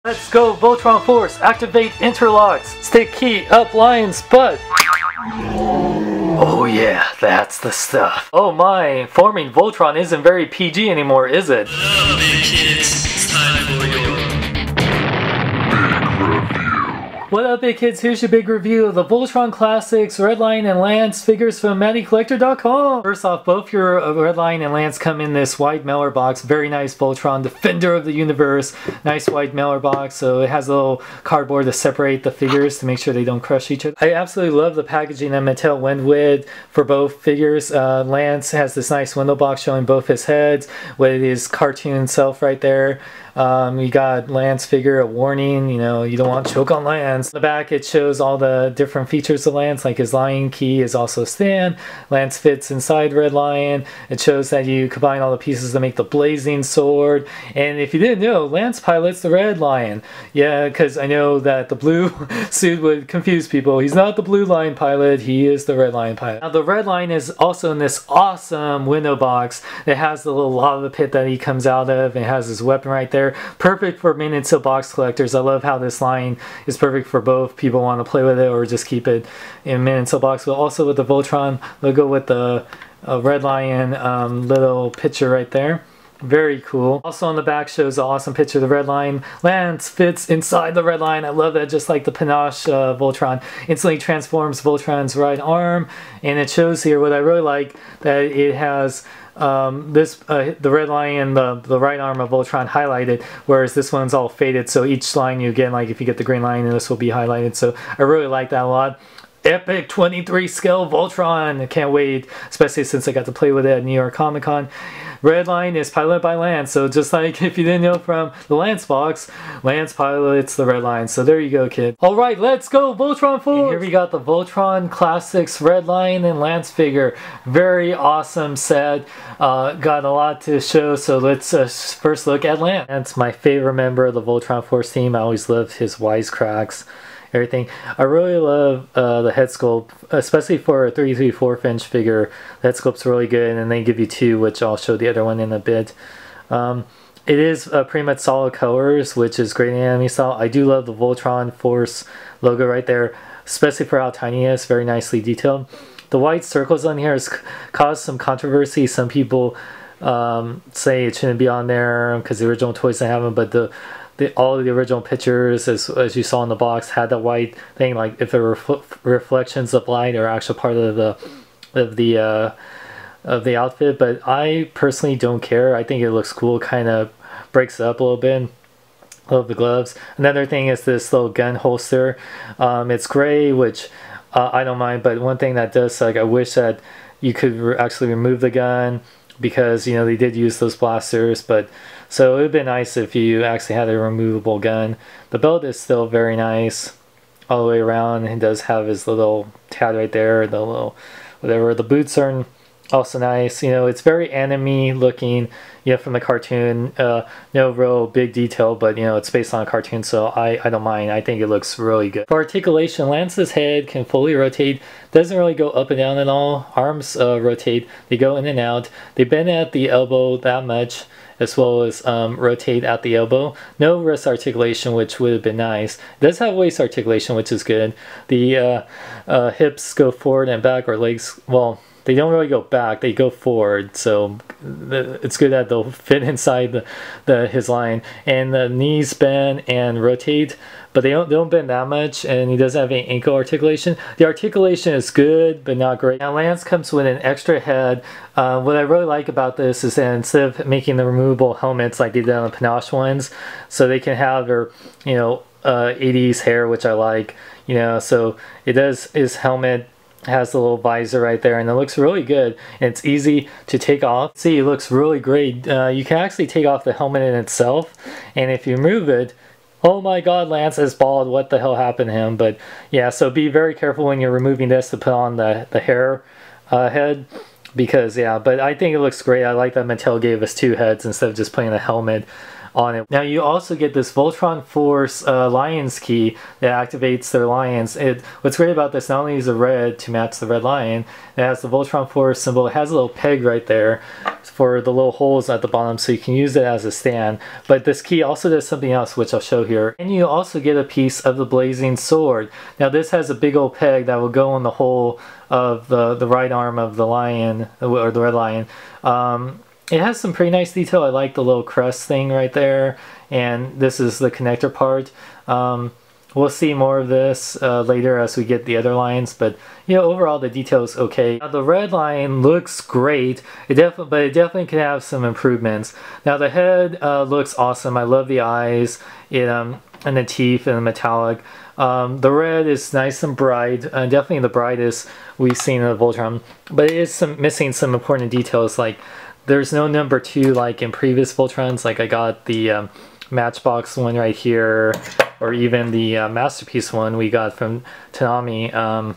Let's go, Voltron Force! Activate interlocks! Stick key up lion's butt! Oh yeah, that's the stuff. Oh my, forming Voltron isn't very PG anymore, is it? Hello, big kids. It's time for your What up, big kids? Here's your big review of the Voltron Classics Red Lion and Lance figures from MattyCollector.com. First off, both your Red Lion and Lance come in this white mailer box. Very nice Voltron, Defender of the Universe. Nice white mailer box, so it has a little cardboard to separate the figures to make sure they don't crush each other. I absolutely love the packaging that Mattel went with for both figures. Lance has this nice window box showing both his heads with his cartoon self right there. You got Lance figure, a warning, you know, you don't want to choke on Lance. On the back it shows all the different features of Lance, like his lion key is also a stand. Lance fits inside Red Lion. It shows that you combine all the pieces to make the blazing sword. And if you didn't know, Lance pilots the Red Lion. Yeah, because I know that the blue suit would confuse people. He's not the Blue Lion pilot, he is the Red Lion pilot. Now the Red Lion is also in this awesome window box that has the little lava pit that he comes out of, and it has his weapon right there. Perfect for miniature box collectors. I love how this line is perfect for both people want to play with it or just keep it in miniature box, but also with the Voltron logo with the Red Lion little picture right there. Very cool. Also on the back shows an awesome picture of the Red Lion. Lance fits inside the Red Lion. I love that, just like the Panache Voltron. Instantly transforms Voltron's right arm, and it shows here what I really like, that it has the Red Lion, the right arm of Voltron highlighted, whereas this one's all faded, so each line you get, like if you get the green line, this will be highlighted, so I really like that a lot. Epic 23 scale Voltron! I can't wait, especially since I got to play with it at New York Comic Con. Red Lion is piloted by Lance, so just like if you didn't know from the Lance box, Lance pilots the Red Lion. So there you go, kid. Alright, let's go, Voltron Force! Here we got the Voltron Classics Red Lion and Lance figure. Very awesome set. Got a lot to show, so let's first look at Lance. Lance, my favorite member of the Voltron Force team. I always loved his wisecracks. Everything. I really love the head sculpt, especially for a 3/4 inch figure. The head sculpt's really good, and they give you two, which I'll show the other one in a bit. It is pretty much solid colors, which is great in anime style. I do love the Voltron Force logo right there, especially for how tiny it is. Very nicely detailed. The white circles on here has caused some controversy. Some people say it shouldn't be on there because the original toys don't have them, but all of the original pictures, as you saw in the box, had that white thing, like if the reflections of light are actually part of the outfit. But I personally don't care. I think it looks cool. Kind of breaks it up a little bit. Love the gloves. Another thing is this little gun holster. It's gray, which I don't mind. But one thing that does suck, I wish that you could actually remove the gun, because you know they did use those blasters, but so it would be nice if you actually had a removable gun. The belt is still very nice all the way around. It does have his little tab right there, the little whatever. The boots are also nice. You know, it's very anime looking, you know, from the cartoon. No real big detail, but you know, it's based on a cartoon, so I don't mind. I think it looks really good. For articulation, Lance's head can fully rotate. Doesn't really go up and down at all. Arms rotate. They go in and out. They bend at the elbow that much, as well as rotate at the elbow. No wrist articulation, which would have been nice. It does have waist articulation, which is good. The hips go forward and back, or legs, well, they don't really go back, they go forward, so it's good that they'll fit inside his line. And the knees bend and rotate, but they don't bend that much, and he doesn't have any ankle articulation. The articulation is good, but not great. Now Lance comes with an extra head. What I really like about this is that instead of making the removable helmets like they did on the Panache ones, so they can have their, you know, 80s hair, which I like, you know, so it does, his helmet has the little visor right there, and it looks really good, and it's easy to take off. See, it looks really great. You can actually take off the helmet in itself, and if you remove it, oh my god, Lance is bald, what the hell happened to him? But yeah, so be very careful when you're removing this to put on the hair head, because yeah, but I think it looks great. I like that Mattel gave us two heads instead of just putting a helmet on it. Now you also get this Voltron Force Lions key that activates their lions. What's great about this, not only is it red to match the red lion, it has the Voltron Force symbol. It has a little peg right there for the little holes at the bottom, so you can use it as a stand. But this key also does something else, which I'll show here. And you also get a piece of the blazing sword. Now this has a big old peg that will go on the hole of the right arm of the lion, or the red lion. It has some pretty nice detail. I like the little crest thing right there, and this is the connector part. We'll see more of this later as we get the other lions, but you know, overall the detail is okay. Now the red lion looks great, but it definitely can have some improvements. Now the head looks awesome. I love the eyes, and the teeth and the metallic. The red is nice and bright, definitely the brightest we've seen in the Voltron, but it is missing some important details, like there's no number 2 like in previous Voltrons. Like I got the Matchbox one right here, or even the Masterpiece one we got from Tanami.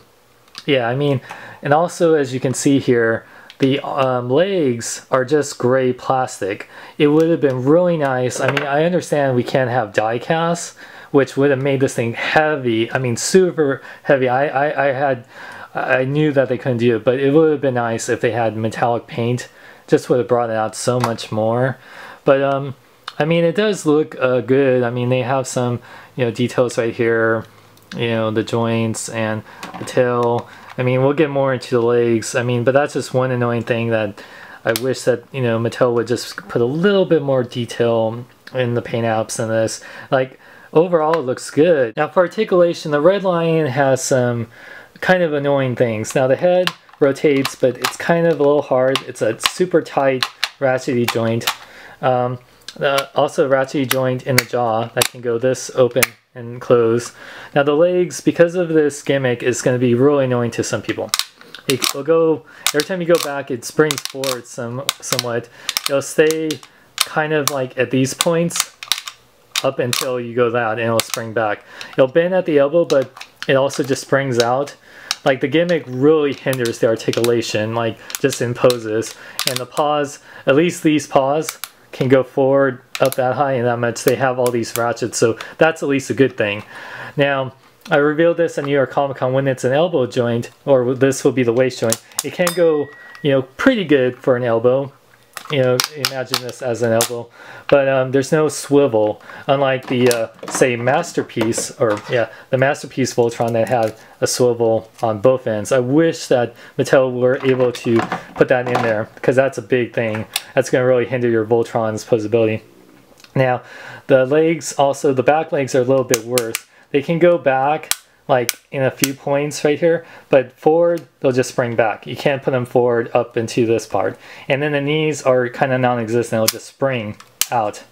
Yeah, I mean, and also as you can see here, the legs are just gray plastic. It would have been really nice. I mean, I understand we can't have die casts, which would have made this thing heavy. I mean, super heavy. I knew that they couldn't do it, but it would have been nice if they had metallic paint. Just would have brought it out so much more. But I mean, it does look good. I mean, they have some, you know, details right here, you know, the joints and the tail. I mean, we'll get more into the legs. I mean, but that's just one annoying thing that I wish that, you know, Mattel would just put a little bit more detail in the paint apps in this. Like, overall it looks good. Now for articulation, the red lion has some kind of annoying things. Now the head rotates, but it's kind of a little hard. It's a super tight ratchety joint. Also a ratchety joint in the jaw that can go this open and close. Now the legs, because of this gimmick, is going to be really annoying to some people. It will go, every time you go back, it springs forward somewhat. It'll stay kind of like at these points up until you go that, and it'll spring back. It'll bend at the elbow, but it also just springs out. Like the gimmick really hinders the articulation, like just imposes. And the paws, at least these paws, can go forward up that high and that much. They have all these ratchets, so that's at least a good thing. Now, I revealed this at New York Comic Con, when it's an elbow joint, or this will be the waist joint, it can go, you know, pretty good for an elbow. You know, imagine this as an elbow, but there's no swivel, unlike the say Masterpiece, or yeah, the Masterpiece Voltron that had a swivel on both ends. I wish that Mattel were able to put that in there, because that's a big thing. That's going to really hinder your Voltron's posability. Now, the legs, also the back legs are a little bit worse. They can go back like in a few points right here, but forward they'll just spring back. You can't put them forward up into this part. And then the knees are kind of non-existent. They'll just spring out.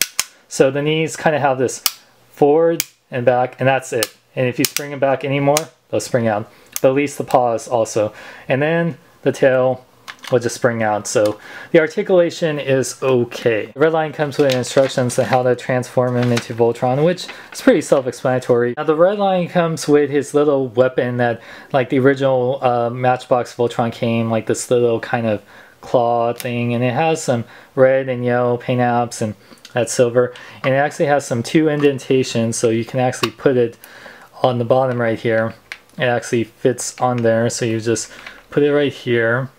So the knees kind of have this forward and back, and that's it. And if you spring them back anymore, they'll spring out. But at least the paws also. And then the tail will just spring out. So the articulation is okay. The red line comes with instructions on how to transform him into Voltron, which is pretty self-explanatory. Now the red line comes with his little weapon that, like the original Matchbox Voltron came, like this little kind of claw thing, and it has some red and yellow paint apps, and that's silver. And it actually has some 2 indentations, so you can actually put it on the bottom right here. It actually fits on there, so you just put it right here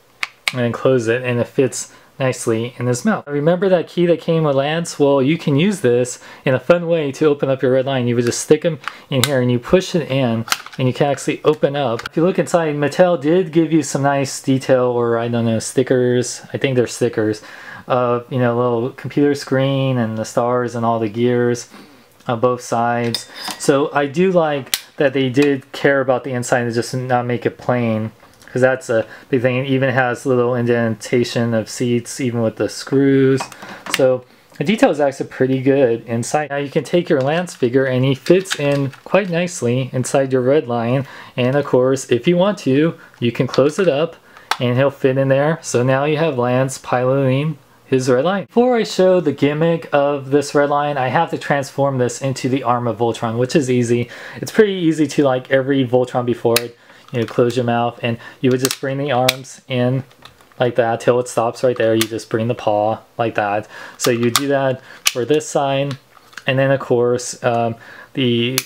and then close it, and it fits nicely in his mouth. Remember that key that came with Lance? Well, you can use this in a fun way to open up your red line. You would just stick them in here and you push it in, and you can actually open up. If you look inside, Mattel did give you some nice detail, or I don't know, stickers. I think they're stickers of, you know, little computer screen and the stars and all the gears on both sides. So I do like that they did care about the inside and just not make it plain, because that's a big thing. It even has little indentation of seats, even with the screws. So the detail is actually pretty good inside. Now you can take your Lance figure, and he fits in quite nicely inside your red lion. And of course, if you want to, you can close it up and he'll fit in there. So now you have Lance piloting his red line. Before I show the gimmick of this red line, I have to transform this into the arm of Voltron, which is easy. It's pretty easy to, like every Voltron before it. You know, close your mouth, and you would just bring the arms in like that till it stops right there. You just bring the paw like that. So you do that for this side And then of course the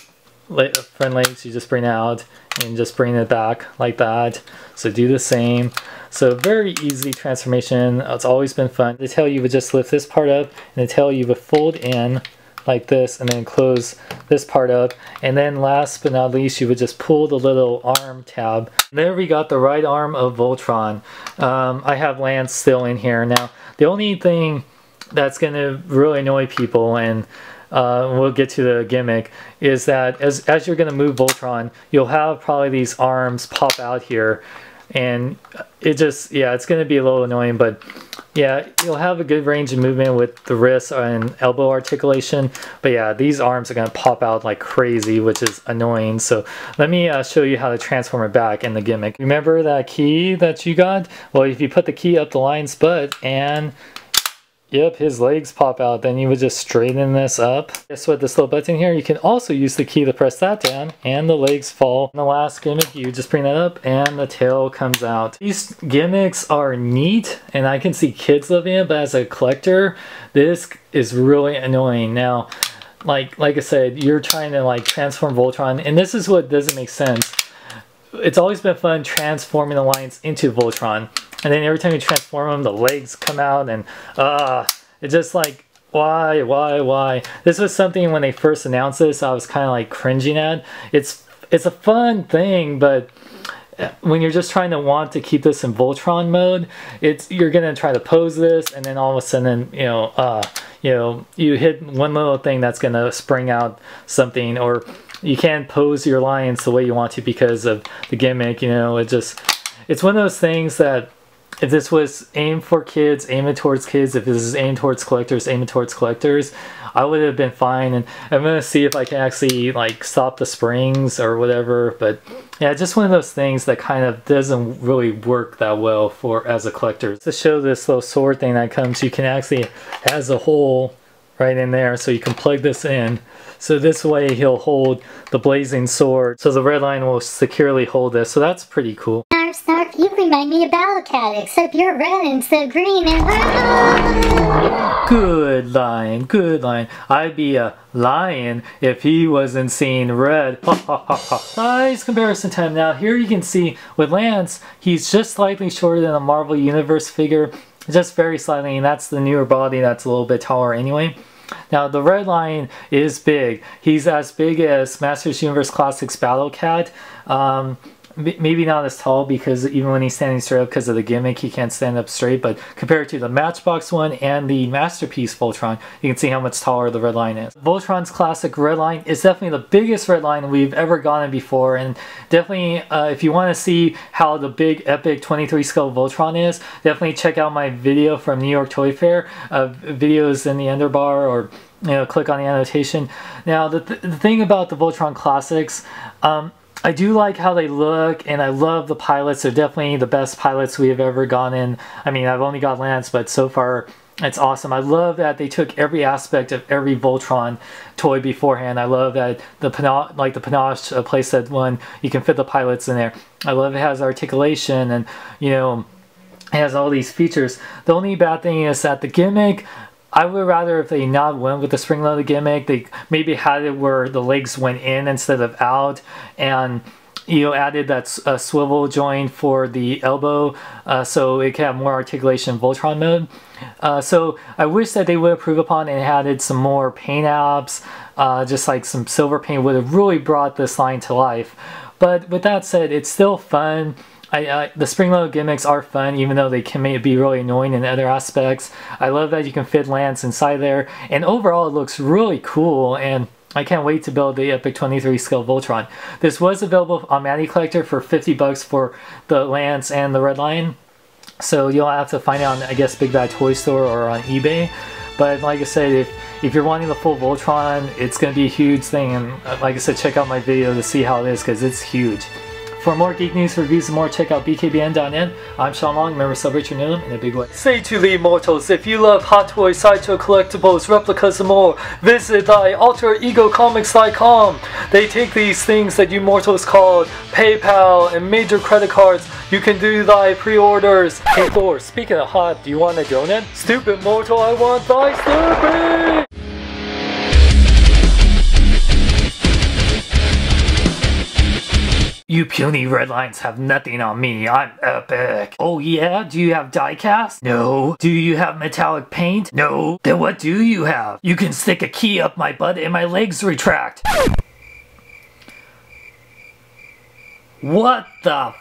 front legs you just bring out and just bring it back like that. So do the same. So very easy transformation. It's always been fun. The tail you would just lift this part up, and the tail you would fold in like this and then close this part up, and then last but not least you would just pull the little arm tab. There we got the right arm of Voltron. I have Lance still in here. Now the only thing that's going to really annoy people, and we'll get to the gimmick, is that as you're going to move Voltron, you'll have probably these arms pop out here, and it just, yeah, it's going to be a little annoying, but yeah, you'll have a good range of movement with the wrist and elbow articulation. But yeah, these arms are going to pop out like crazy, which is annoying. So let me show you how to transform it back in the gimmick. Remember that key that you got? Well, if you put the key up the lion's butt and yep, his legs pop out, then you would just straighten this up. Guess what, this little button here, you can also use the key to press that down and the legs fall. In the last gimmick, you just bring that up and the tail comes out. These gimmicks are neat and I can see kids loving it, but as a collector, this is really annoying. Now, like I said, you're trying to like transform Voltron, and this is what doesn't make sense. It's always been fun transforming the lions into Voltron. And then every time you transform them, the legs come out, and it's just like, why? This was something when they first announced this, I was kind of like cringing at. It's a fun thing, but when you're just trying to want to keep this in Voltron mode, you're gonna try to pose this, and then all of a sudden, you hit one little thing that's gonna spring out something, or you can't pose your lions the way you want to because of the gimmick. It's one of those things that, if this was aimed for kids, aim it towards kids. If this is aimed towards collectors, aim it towards collectors. I would have been fine, and I'm gonna see if I can actually like stop the springs or whatever. But yeah, just one of those things that kind of doesn't really work that well for as a collector. To show this little sword thing that comes, you can actually has a hole right in there, so you can plug this in. So this way he'll hold the blazing sword, so the red lion will securely hold this. So that's pretty cool. Snarf, you remind me of Battle Cat, except you're red instead of green and Good lion, good lion. I'd be a lion if he wasn't seeing red. Nice comparison time. Now here you can see with Lance, he's just slightly shorter than a Marvel Universe figure. Just very slightly, and that's the newer body that's a little bit taller anyway. Now the red lion is big. He's as big as Masters Universe Classics Battle Cat. Maybe not as tall, because even when he's standing straight up because of the gimmick, he can't stand up straight, but compared to the Matchbox one and the Masterpiece Voltron, you can see how much taller the red lion is. Voltron's classic red lion is definitely the biggest red lion we've ever gotten before, and definitely if you want to see how the big epic 23 scale Voltron is, definitely check out my video from New York Toy Fair. Videos in the underbar, or click on the annotation. Now the thing about the Voltron Classics, I do like how they look, and I love the pilots. They're definitely the best pilots we have ever gone in. I mean, I've only got Lance, but so far it's awesome. I love that they took every aspect of every Voltron toy beforehand. I love that the panache playset one, you can fit the pilots in there. I love it has articulation, and it has all these features. The only bad thing is that the gimmick, I would rather if they not went with the spring-loaded gimmick, they maybe had it where the legs went in instead of out, and added that swivel joint for the elbow, so it can have more articulation in Voltron mode. So I wish that they would improve upon and added some more paint apps, just like some silver paint would have really brought this line to life. But with that said, it's still fun. The spring-loaded gimmicks are fun, even though they can be really annoying in other aspects. I love that you can fit Lance inside there, and overall it looks really cool, and I can't wait to build the Epic 23 scale Voltron. This was available on Matty Collector for 50 bucks for the Lance and the Red Lion, so you'll have to find it on, I guess, Big Bad Toy Store or on eBay. But like I said, if you're wanting the full Voltron, it's going to be a huge thing, and like I said, check out my video to see how it is, because it's huge. For more geek news, reviews, and more, check out bkbn.net. I'm Sean Long. Remember, celebrate your new in a big way. Say to the immortals, if you love Hot Toys, Sideshow collectibles, replicas, and more, visit alteregocomics.com. They take these things that you mortals call PayPal and major credit cards. You can do thy pre-orders. Hey Thor, speaking of hot, do you want a donut? Stupid mortal, I want thy stupid! You puny red lions have nothing on me. I'm epic. Oh yeah? Do you have diecast? No. Do you have metallic paint? No. Then what do you have? You can stick a key up my butt and my legs retract. What the f-